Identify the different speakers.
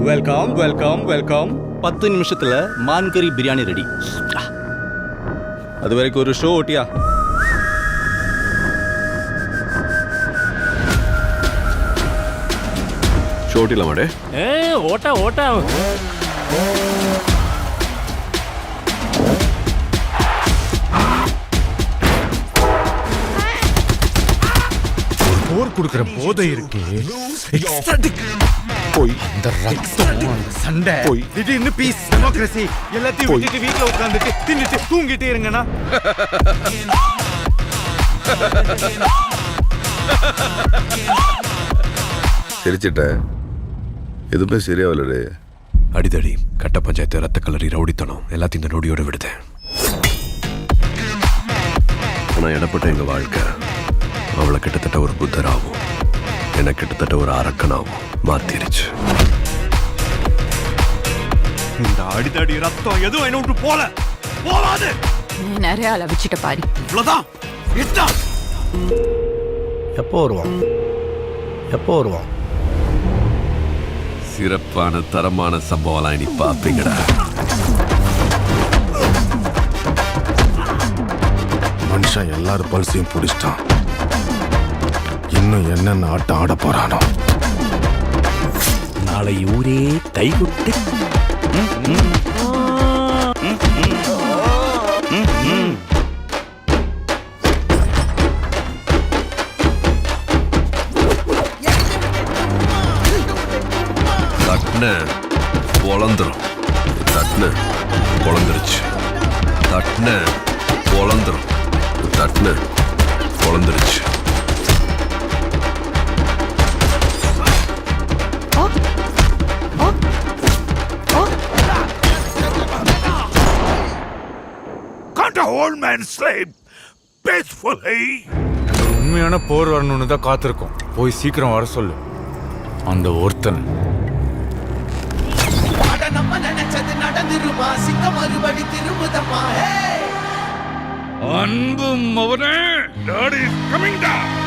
Speaker 1: Welcome welcome welcome.
Speaker 2: 10 நிமிஷத்துல மான் கறி பிரியாணி ரெடி.
Speaker 1: அது வரைக்கும் ஒரு ஷோ ஓட்டியா?
Speaker 3: ஷோ ஓட்டிலாம் மாடே.
Speaker 4: ஓட்டா ஓட்டா.
Speaker 5: போர் கொடுக்கிற போதை இருக்கு.
Speaker 3: போய்
Speaker 5: அந்த ரத்தம், அந்த சண்டை,
Speaker 3: போய்
Speaker 5: திடீர்னு பீஸ், டெமோக்ரஸி எல்லாத்தையும் விட்டுட்டு வீட்டுல உட்காந்துட்டு தின்னுட்டு தூங்கிட்டே இருங்கண்ணா.
Speaker 3: சிரிச்சிட்ட, எதுவுமே சரியாவில்லடே.
Speaker 6: அடிதடி, கட்ட பஞ்சாயத்து, ரத்த கலரி, ரவுடித்தனம் எல்லாத்தையும் இந்த நொடியோட விடுதேன். ஆனா இடப்பட்ட எங்க வாழ்க்கை அவளை கிட்டத்தட்ட ஒரு புத்தராகவும் என்ன கிட்டத்தட்ட ஒரு அரக்கனாகவும் மாத்திருச்சு.
Speaker 5: இந்த அடிதடி ரத்தம் எதுவும் என்ன விட்டு போகாது.
Speaker 7: நிறைய அளவிச்சிட்ட பாரு.
Speaker 5: இவ்வளவுதான்.
Speaker 8: எப்போ வருவான்?
Speaker 6: சிறப்பான தரமான சம்பவம்லாம் இனி பாப்பீங்கடா.
Speaker 8: மனுஷன் எல்லாரும் பல்சையும் பிடிச்சிட்டான். இன்னும் என்னென்ன ஆட்டம் ஆட போறானோ.
Speaker 4: நாளை ஊரே கைகுட்டு.
Speaker 6: தட்ன பொழந்துரும். தட்ன பொழந்துருச்சு. தட்ன பொழந்துரும். தட்ன பொழந்துருச்சு.
Speaker 5: Can't a old man sleep peacefully? உண்மையான போர் வரணும்னு தான் காத்திருக்கோம். போய் சீக்கிரம் வர சொல்லு அந்த ஒருத்தன். அன்பும் அவனே, டாடி இஸ் கமிங் டவுன்.